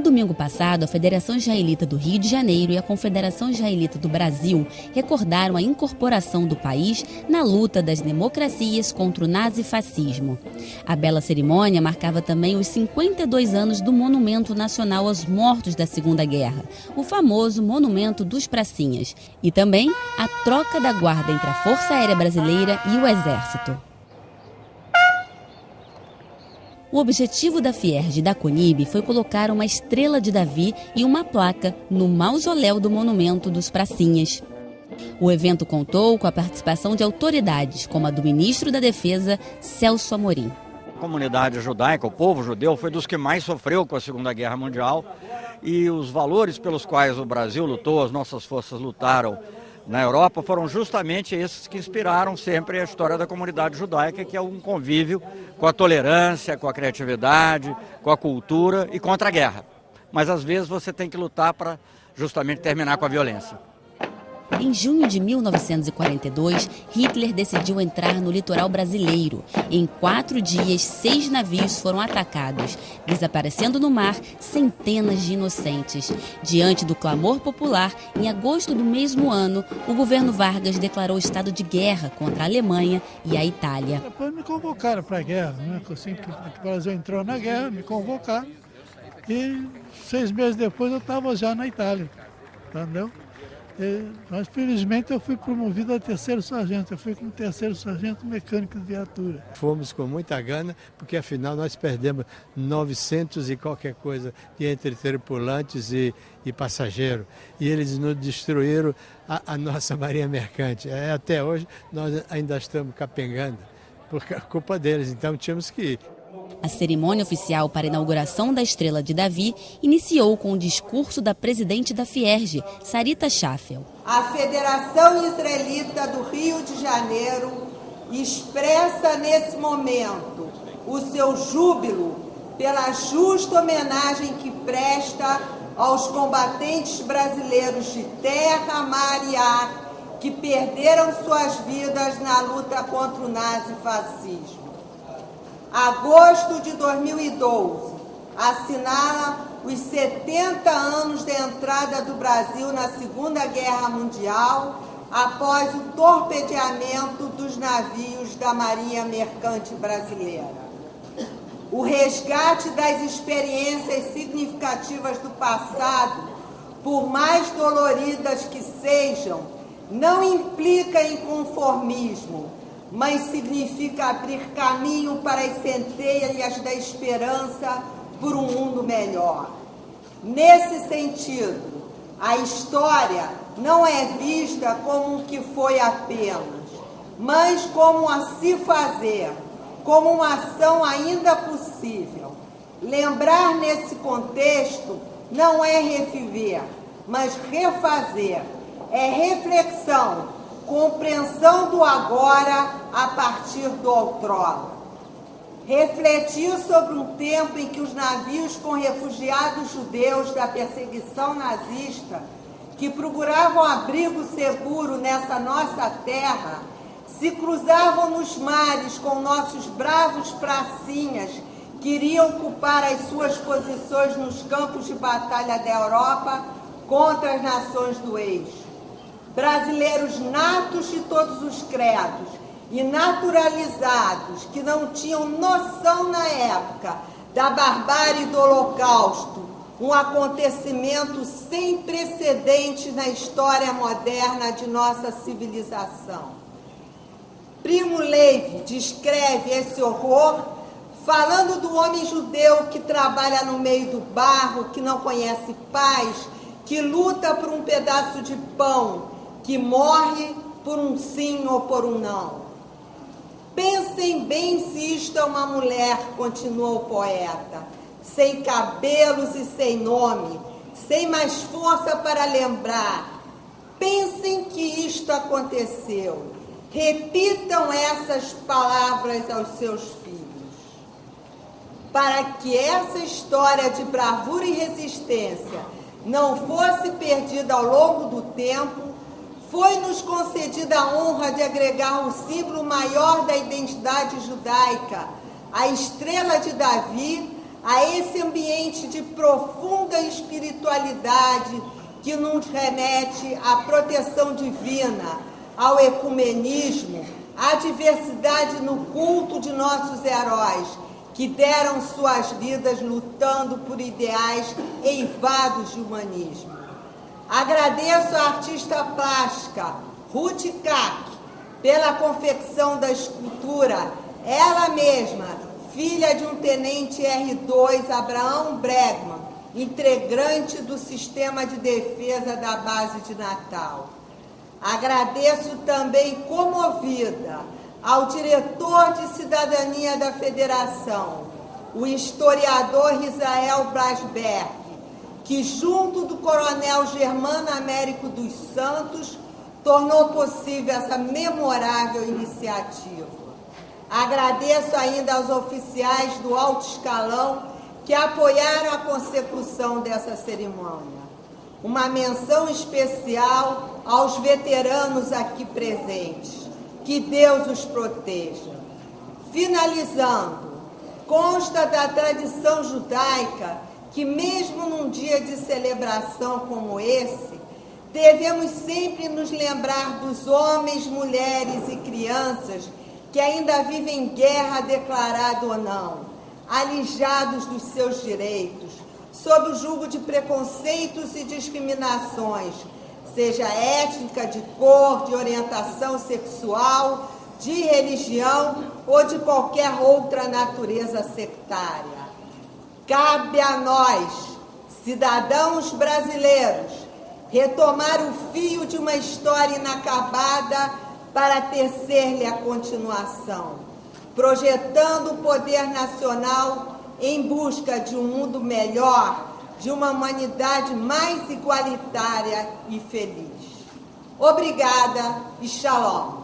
domingo passado, a Federação Israelita do Rio de Janeiro e a Confederação Israelita do Brasil recordaram a incorporação do país na luta das democracias contra o nazifascismo. A bela cerimônia marcava também os 52 anos do Monumento Nacional aos Mortos da Segunda Guerra, o famoso Monumento dos Pracinhas, e também a troca da guarda entre a Força Aérea Brasileira e o Exército. O objetivo da Fierj e da Conib foi colocar uma estrela de Davi e uma placa no mausoléu do Monumento dos Pracinhas. O evento contou com a participação de autoridades, como a do ministro da Defesa, Celso Amorim. A comunidade judaica, o povo judeu, foi dos que mais sofreu com a Segunda Guerra Mundial, e os valores pelos quais o Brasil lutou, as nossas forças lutaram na Europa, foram justamente esses que inspiraram sempre a história da comunidade judaica, que é um convívio com a tolerância, com a criatividade, com a cultura e contra a guerra. Mas às vezes você tem que lutar para justamente terminar com a violência. Em junho de 1942, Hitler decidiu entrar no litoral brasileiro. Em 4 dias, 6 navios foram atacados, desaparecendo no mar centenas de inocentes. Diante do clamor popular, em agosto do mesmo ano, o governo Vargas declarou estado de guerra contra a Alemanha e a Itália. Depois me convocaram para a guerra, né? Assim que o Brasil entrou na guerra, me convocaram. E 6 meses depois eu estava já na Itália, entendeu? Mas felizmente eu fui promovido a 3º sargento, eu fui como 3º sargento mecânico de viatura. Fomos com muita gana, porque afinal nós perdemos 900 e qualquer coisa entre tripulantes e passageiros. E eles nos destruíram a nossa marinha mercante. Até hoje nós ainda estamos capengando, por culpa deles, então tínhamos que ir. A cerimônia oficial para a inauguração da Estrela de Davi iniciou com o discurso da presidente da Fierj, Sarita Schaffel. A Federação Israelita do Rio de Janeiro expressa nesse momento o seu júbilo pela justa homenagem que presta aos combatentes brasileiros de terra, mar e ar que perderam suas vidas na luta contra o nazifascismo. Agosto de 2012 assinala os 70 anos da entrada do Brasil na Segunda Guerra Mundial, após o torpedeamento dos navios da Marinha Mercante Brasileira. O resgate das experiências significativas do passado, por mais doloridas que sejam, não implica em conformismo, mas significa abrir caminho para as centelhas da esperança por um mundo melhor. Nesse sentido, a história não é vista como o que foi apenas, mas como a se fazer, como uma ação ainda possível. Lembrar nesse contexto não é reviver, mas refazer, é reflexão, compreensão do agora a partir do outrora. Refletir sobre um tempo em que os navios com refugiados judeus da perseguição nazista, que procuravam abrigo seguro nessa nossa terra, se cruzavam nos mares com nossos bravos pracinhas que iriam ocupar as suas posições nos campos de batalha da Europa contra as nações do eixo. Brasileiros natos de todos os credos e naturalizados, que não tinham noção na época da barbárie do Holocausto, um acontecimento sem precedentes na história moderna de nossa civilização. Primo Levi descreve esse horror falando do homem judeu que trabalha no meio do barro, que não conhece paz, que luta por um pedaço de pão, que morre por um sim ou por um não. Pensem bem se isto é uma mulher, continuou o poeta, sem cabelos e sem nome, sem mais força para lembrar. Pensem que isto aconteceu. Repitam essas palavras aos seus filhos. Para que essa história de bravura e resistência não fosse perdida ao longo do tempo, foi-nos concedida a honra de agregar o símbolo maior da identidade judaica, a Estrela de Davi, a esse ambiente de profunda espiritualidade que nos remete à proteção divina, ao ecumenismo, à diversidade no culto de nossos heróis, que deram suas vidas lutando por ideais eivados de humanismo. Agradeço à artista plástica Ruth Kack pela confecção da escultura, ela mesma, filha de um tenente R2, Abraão Bregman, integrante do Sistema de Defesa da Base de Natal. Agradeço também, comovida, ao diretor de Cidadania da Federação, o historiador Risael Blasberg, que, junto do coronel Germano Américo dos Santos, tornou possível essa memorável iniciativa. Agradeço ainda aos oficiais do alto escalão que apoiaram a consecução dessa cerimônia. Uma menção especial aos veteranos aqui presentes. Que Deus os proteja. Finalizando, consta da tradição judaica que mesmo num dia de celebração como esse, devemos sempre nos lembrar dos homens, mulheres e crianças que ainda vivem guerra declarada ou não, alijados dos seus direitos, sob o jugo de preconceitos e discriminações, seja étnica, de cor, de orientação sexual, de religião ou de qualquer outra natureza sectária. Cabe a nós, cidadãos brasileiros, retomar o fio de uma história inacabada para tecer-lhe a continuação, projetando o poder nacional em busca de um mundo melhor, de uma humanidade mais igualitária e feliz. Obrigada e shalom.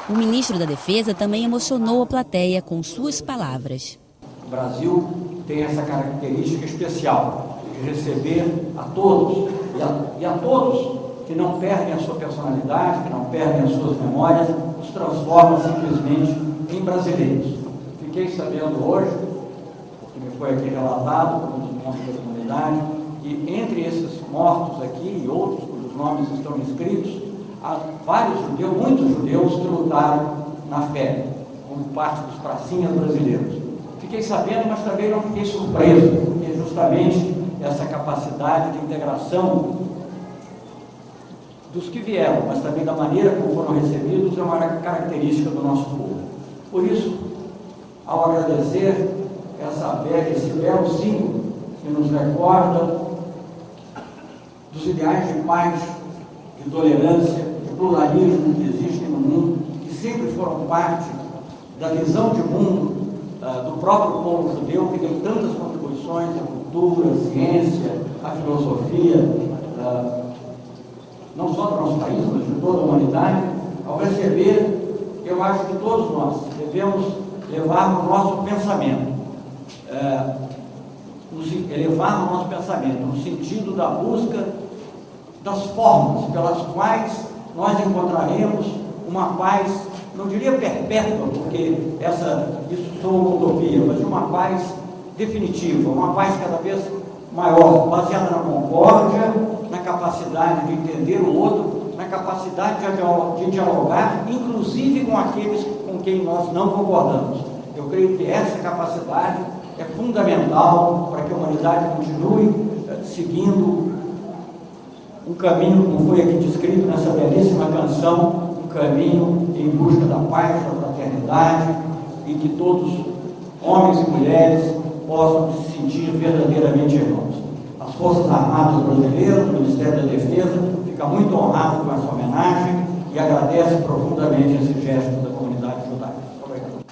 O ministro da Defesa também emocionou a plateia com suas palavras. O Brasil tem essa característica especial de receber a todos, e a todos que não perdem a sua personalidade, que não perdem as suas memórias, os transforma simplesmente em brasileiros. Fiquei sabendo hoje, porque me foi aqui relatado por um dos membros da comunidade, que entre esses mortos aqui e outros cujos nomes estão inscritos, há vários judeus, muitos judeus que lutaram na fé, como parte dos pracinhas brasileiros. Fiquei sabendo, mas também não fiquei surpreso, porque justamente essa capacidade de integração dos que vieram, mas também da maneira como foram recebidos, é uma característica do nosso povo. Por isso, ao agradecer esse belo símbolo que nos recorda dos ideais de paz, de tolerância, de pluralismo que existem no mundo, que sempre foram parte da visão de mundo do próprio povo judeu, que deu tantas contribuições à cultura, à ciência, à filosofia, não só do nosso país, mas de toda a humanidade. Ao receber, eu acho que todos nós devemos levar no nosso pensamento, elevar no nosso pensamento, no sentido da busca das formas pelas quais nós encontraremos uma paz, não diria perpétua, porque isso soa uma utopia, mas uma paz definitiva, uma paz cada vez maior, baseada na concórdia, na capacidade de entender o outro, na capacidade de dialogar, inclusive com aqueles com quem nós não concordamos. Eu creio que essa capacidade é fundamental para que a humanidade continue seguindo um caminho, como foi aqui descrito nessa belíssima canção, um caminho em busca da paz, da fraternidade, e que todos, homens e mulheres, possam se sentir verdadeiramente irmãos. As Forças Armadas Brasileiras, o Ministério da Defesa, fica muito honrado com essa homenagem e agradece profundamente esse gesto da comunidade judaica. Obrigado.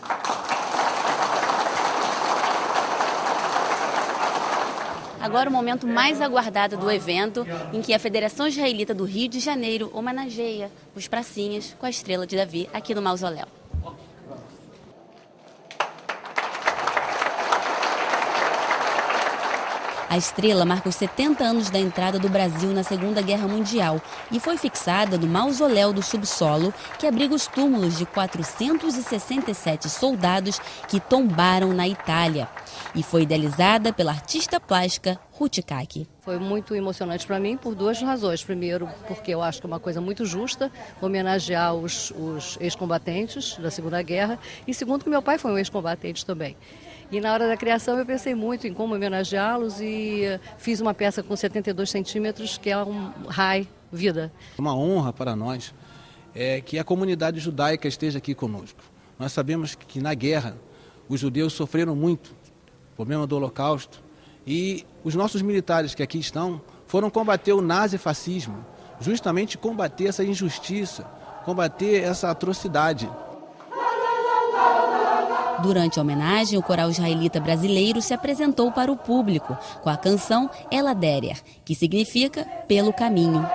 Agora o momento mais aguardado do evento, em que a Federação Israelita do Rio de Janeiro homenageia os pracinhas com a estrela de Davi aqui no mausoléu. A estrela marca os 70 anos da entrada do Brasil na Segunda Guerra Mundial e foi fixada no mausoléu do subsolo, que abriga os túmulos de 467 soldados que tombaram na Itália. E foi idealizada pela artista plástica Ruth Kaki. Foi muito emocionante para mim por duas razões. Primeiro, porque eu acho que é uma coisa muito justa homenagear os ex-combatentes da Segunda Guerra. E segundo, que meu pai foi um ex-combatente também. E na hora da criação eu pensei muito em como homenageá-los e fiz uma peça com 72 centímetros, que é um Rai Vida. Uma honra para nós que a comunidade judaica esteja aqui conosco. Nós sabemos que na guerra os judeus sofreram muito, o problema do Holocausto, e os nossos militares que aqui estão foram combater o nazifascismo, justamente combater essa injustiça, combater essa atrocidade. Durante a homenagem, o coral israelita brasileiro se apresentou para o público com a canção Ela Derer, que significa Pelo Caminho.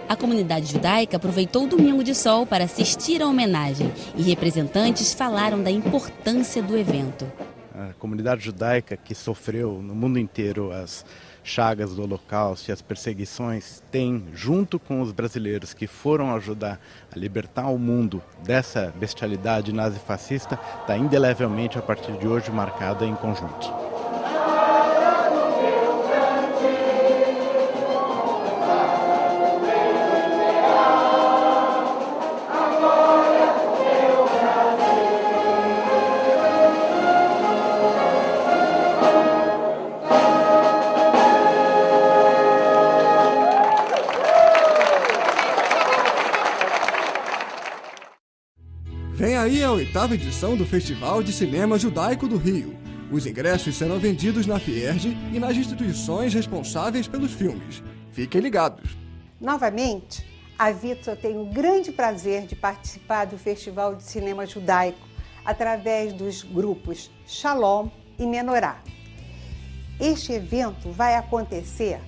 A comunidade judaica aproveitou o domingo de sol para assistir à homenagem e representantes falaram da importância do evento. A comunidade judaica que sofreu no mundo inteiro as chagas do Holocausto e as perseguições tem, junto com os brasileiros que foram ajudar a libertar o mundo dessa bestialidade nazifascista, está indelevelmente a partir de hoje marcada em conjunto. Vem aí a 8ª edição do Festival de Cinema Judaico do Rio. Os ingressos serão vendidos na Fierj e nas instituições responsáveis pelos filmes. Fiquem ligados. Novamente, a Vitor tem o grande prazer de participar do Festival de Cinema Judaico através dos grupos Shalom e Menorá. Este evento vai acontecer